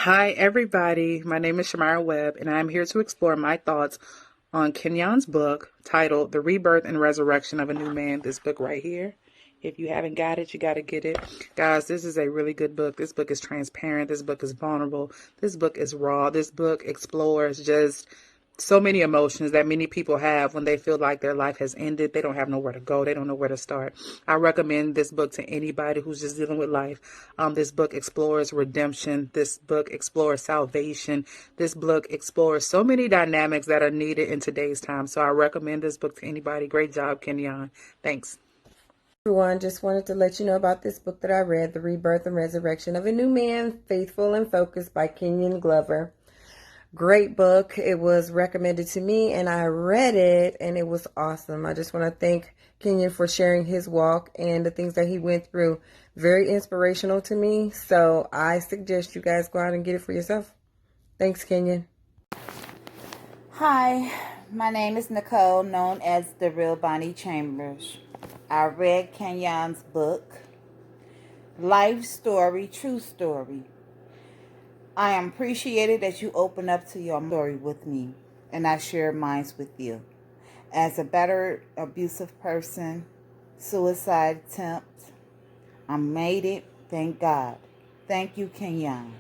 Hi, everybody. My name is Shamira Webb, and I'm here to explore my thoughts on Kenyon's book titled The Rebirth and Resurrection of a New Man. This book right here. If you haven't got it, you got to get it. Guys, this is a really good book. This book is transparent. This book is vulnerable. This book is raw. This book explores just so many emotions that many people have when they feel like their life has ended. They don't have nowhere to go. They don't know where to start. I recommend this book to anybody who's just dealing with life. This book explores redemption. This book explores salvation. This book explores so many dynamics that are needed in today's time. So I recommend this book to anybody. Great job, Kenyon. Thanks. Everyone, just wanted to let you know about this book that I read, The Rebirth and Resurrection of a New Man, Faithful and Focused by Kenyon Glover. Great book. It was recommended to me and I read it and it was awesome. I just want to thank Kenyon for sharing his walk and the things that he went through. Very inspirational to me. So I suggest you guys go out and get it for yourself. Thanks, Kenyon. Hi, my name is Nicole, known as The Real Bonnie Chambers. I read Kenyon's book, Life Story, True Story. I am appreciated that you open up to your story with me, and I share mine with you. As a better abusive person, suicide attempt, I made it, thank God. Thank you, Kenyon.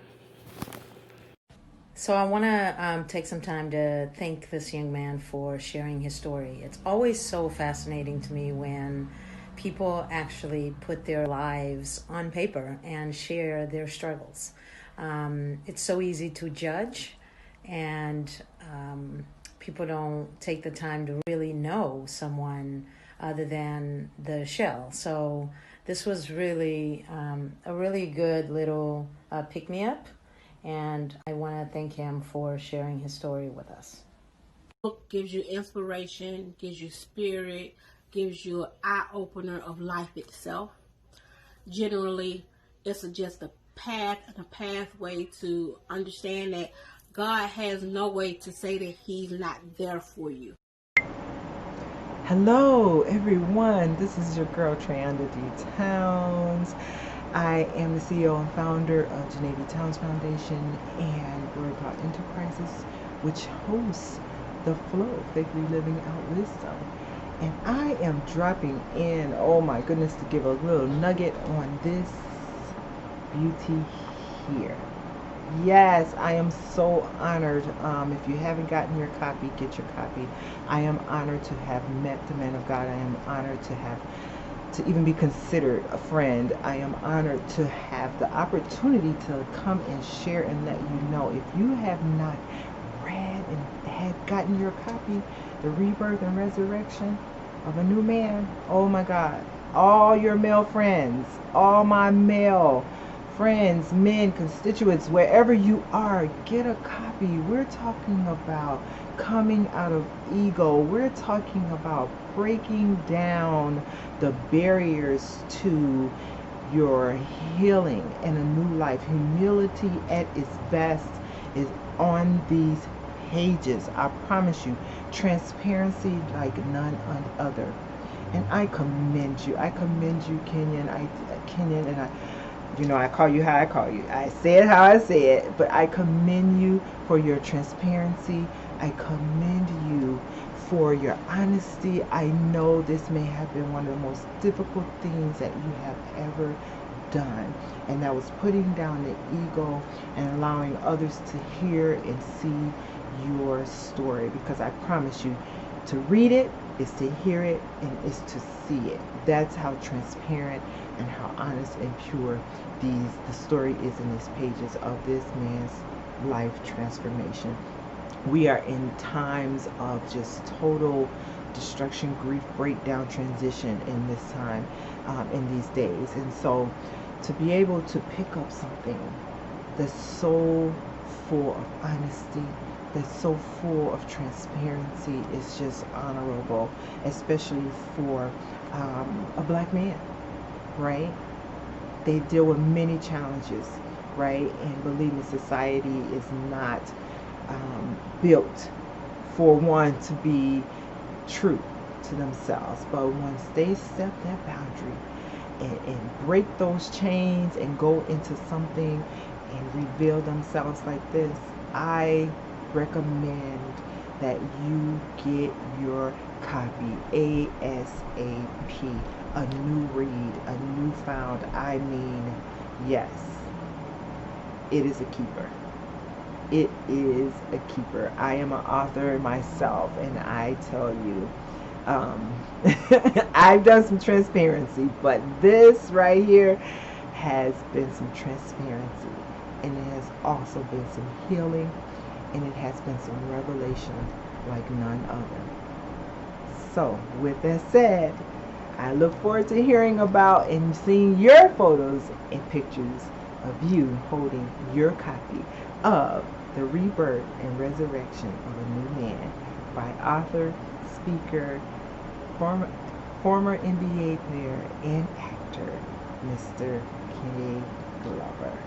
So I want to take some time to thank this young man for sharing his story. It's always so fascinating to me when people actually put their lives on paper and share their struggles. It's so easy to judge, and people don't take the time to really know someone other than the shell. So this was really a really good little pick-me-up, and I want to thank him for sharing his story with us. The book gives you inspiration, gives you spirit, gives you an eye-opener of life itself. Generally, it's just a path and a pathway to understand that God has no way to say that He's not there for you. Hello, everyone. This is your girl, Trianda D Towns. I am the CEO and founder of Trianda D Towns Foundation and Glory About Enterprises, which hosts the Flow, Faith Reliving Out Wisdom. And I am dropping in, oh my goodness, to give a little nugget on this beauty here. Yes, I am so honored. If you haven't gotten your copy, get your copy. I am honored to have met the man of God. I am honored to even be considered a friend. I am honored to have the opportunity to come and share and let you know. If you have not read and had gotten your copy, The Rebirth and Resurrection of a New Man, oh my God, all your male friends, all my male friends, men, constituents, wherever you are, get a copy. We're talking about coming out of ego. We're talking about breaking down the barriers to your healing and a new life. Humility at its best is on these pages. I promise you, transparency like none other. And I commend you. I commend you, Kenyon. Kenyon, and I call you how I call you. I say it how I say it, but I commend you for your transparency. I commend you for your honesty. I know this may have been one of the most difficult things that you have ever done, and that was putting down the ego and allowing others to hear and see your story, because I promise you, to read it is to hear it and is to see it. That's how transparent and how honest and pure the story is in these pages of this man's life transformation. We are in times of just total destruction, grief, breakdown, transition in this time, in these days. And so to be able to pick up something that's so full of honesty, that's so full of transparency, is just honorable, especially for a black man, right? They deal with many challenges, right? And believe me, society is not built for one to be true to themselves. But once they step that boundary and break those chains and go into something and reveal themselves like this, I recommend that you get your copy ASAP. A new read, a newfound, I mean, yes, it is a keeper. It is a keeper. I am an author myself, and I tell you, I've done some transparency, but this right here has been some transparency, and it has also been some healing, and it has been some revelation like none other. So, with that said, I look forward to hearing about and seeing your photos and pictures of you holding your copy of The Rebirth and Resurrection of a New Man by author, speaker, former NBA player, and actor, Mr. Kenny Glover.